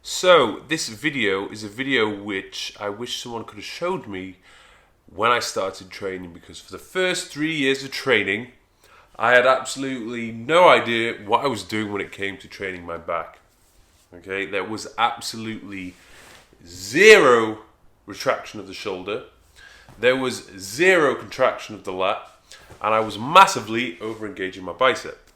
So this video is a video which I wish someone could have showed me when I started training, because for the first 3 years of training I had absolutely no idea what I was doing when it came to training my back. Okay, there was absolutely zero retraction of the shoulder, there was zero contraction of the lat, and I was massively over engaging my bicep.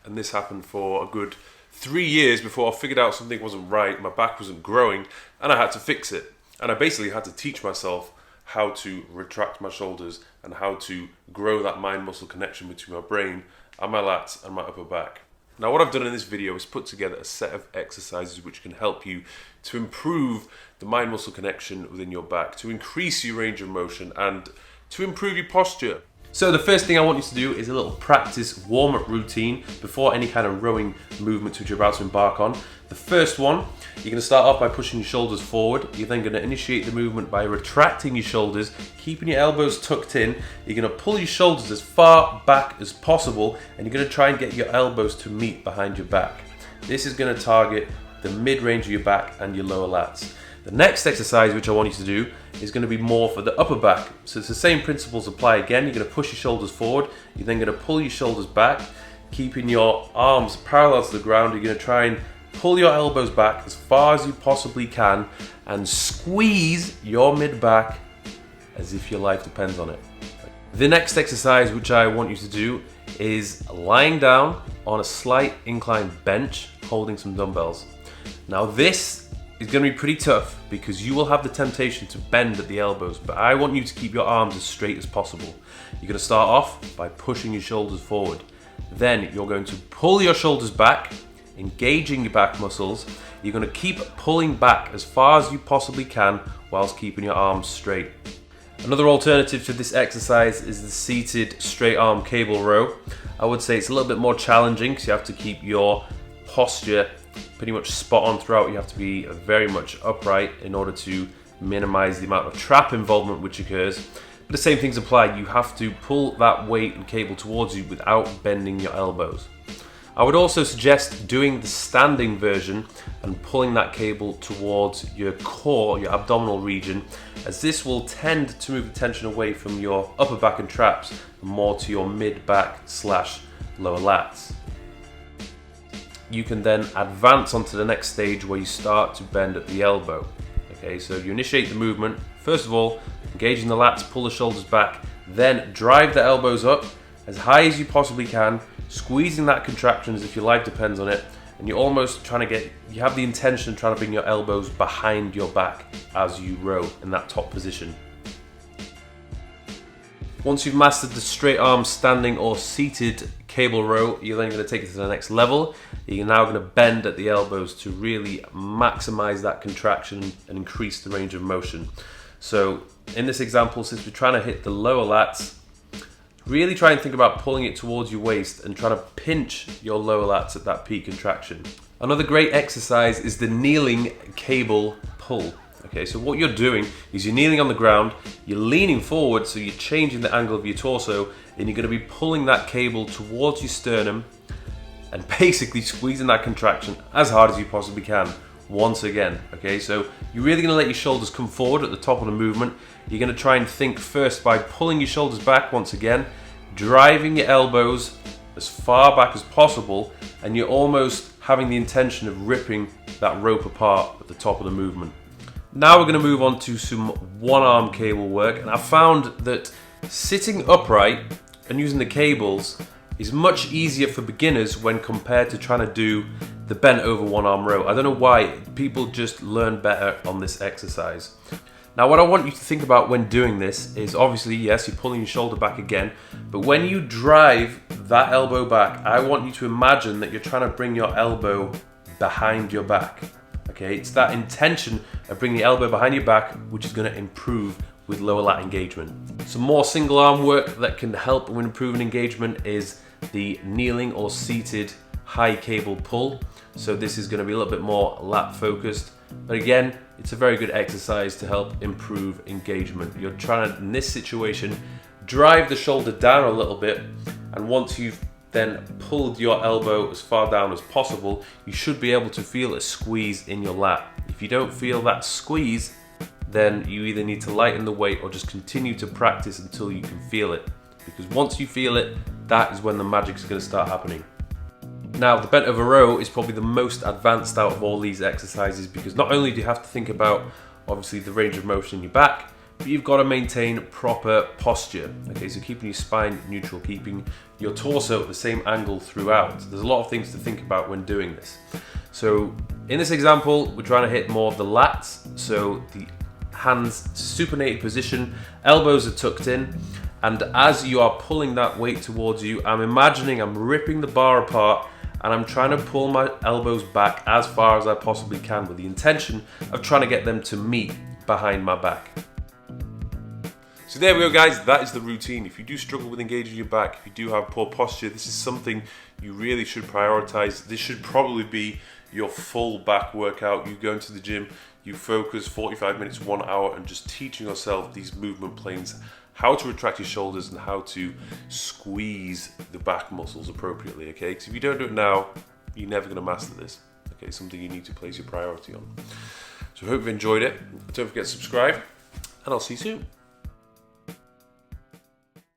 And this happened for a good 3 years before I figured out something wasn't right, my back wasn't growing, and I had to fix it. And I basically had to teach myself how to retract my shoulders and how to grow that mind-muscle connection between my brain and my lats and my upper back. Now what I've done in this video is put together a set of exercises which can help you to improve the mind-muscle connection within your back, to increase your range of motion and to improve your posture. So the first thing I want you to do is a little practice warm-up routine before any kind of rowing movements which you're about to embark on. The first one, you're going to start off by pushing your shoulders forward. You're then going to initiate the movement by retracting your shoulders, keeping your elbows tucked in. You're going to pull your shoulders as far back as possible, and you're going to try and get your elbows to meet behind your back. This is going to target the mid-range of your back and your lower lats. The next exercise which I want you to do is going to be more for the upper back. So it's the same principles apply again. You're going to push your shoulders forward. You're then going to pull your shoulders back, keeping your arms parallel to the ground. You're going to try and pull your elbows back as far as you possibly can and squeeze your mid-back as if your life depends on it. The next exercise which I want you to do is lying down on a slight incline bench holding some dumbbells. Now this is going to be pretty tough because you will have the temptation to bend at the elbows, but I want you to keep your arms as straight as possible. You're going to start off by pushing your shoulders forward. Then you're going to pull your shoulders back, engaging your back muscles. You're going to keep pulling back as far as you possibly can whilst keeping your arms straight. Another alternative to this exercise is the seated straight arm cable row. I would say it's a little bit more challenging because you have to keep your posture pretty much spot on throughout. You have to be very much upright in order to minimize the amount of trap involvement which occurs. But the same things apply. You have to pull that weight and cable towards you without bending your elbows. I would also suggest doing the standing version and pulling that cable towards your core, your abdominal region, as this will tend to move the tension away from your upper back and traps and more to your mid-back / lower lats. You can then advance onto the next stage where you start to bend at the elbow. Okay, so you initiate the movement. First of all, engaging the lats, pull the shoulders back, then drive the elbows up as high as you possibly can, squeezing that contraction as if your life depends on it, and you're almost trying to you have the intention of trying to bring your elbows behind your back as you row in that top position. Once you've mastered the straight arm standing or seated cable row, you're then going to take it to the next level. You're now going to bend at the elbows to really maximize that contraction and increase the range of motion. So in this example, since we're trying to hit the lower lats, really try and think about pulling it towards your waist and trying to pinch your lower lats at that peak contraction. Another great exercise is the kneeling cable pull. Okay, so what you're doing is you're kneeling on the ground, you're leaning forward, so you're changing the angle of your torso, and you're going to be pulling that cable towards your sternum and basically squeezing that contraction as hard as you possibly can once again. Okay, so you're really going to let your shoulders come forward at the top of the movement. You're going to try and think first by pulling your shoulders back once again, driving your elbows as far back as possible, and you're almost having the intention of ripping that rope apart at the top of the movement. Now we're going to move on to some one-arm cable work, and I found that sitting upright and using the cables is much easier for beginners when compared to trying to do the bent over one-arm row. I don't know why, people just learn better on this exercise. Now what I want you to think about when doing this is obviously, yes, you're pulling your shoulder back again, but when you drive that elbow back, I want you to imagine that you're trying to bring your elbow behind your back. Okay, it's that intention of bringing the elbow behind your back which is going to improve with lower lat engagement. Some more single arm work that can help with improving engagement is the kneeling or seated high cable pull. So this is going to be a little bit more lat focused, but again, it's a very good exercise to help improve engagement. You're trying to, in this situation, drive the shoulder down a little bit, and once you've then pulled your elbow as far down as possible, you should be able to feel a squeeze in your lat. If you don't feel that squeeze, then you either need to lighten the weight or just continue to practice until you can feel it. Because once you feel it, that is when the magic is going to start happening. Now, the bent over row is probably the most advanced out of all these exercises, because not only do you have to think about, obviously, the range of motion in your back, but you've got to maintain proper posture. Okay, so keeping your spine neutral, keeping your torso at the same angle throughout. There's a lot of things to think about when doing this. So in this example, we're trying to hit more of the lats. So the hands supinated position, elbows are tucked in, and as you are pulling that weight towards you, I'm imagining I'm ripping the bar apart and I'm trying to pull my elbows back as far as I possibly can with the intention of trying to get them to meet behind my back. So there we go, guys, that is the routine. If you do struggle with engaging your back, if you do have poor posture, this is something you really should prioritize. This should probably be your full back workout. You go into the gym, you focus 45 minutes, 1 hour, and just teaching yourself these movement planes, how to retract your shoulders and how to squeeze the back muscles appropriately, okay? Because if you don't do it now, you're never gonna master this, okay? It's something you need to place your priority on. So I hope you've enjoyed it. Don't forget to subscribe, and I'll see you soon.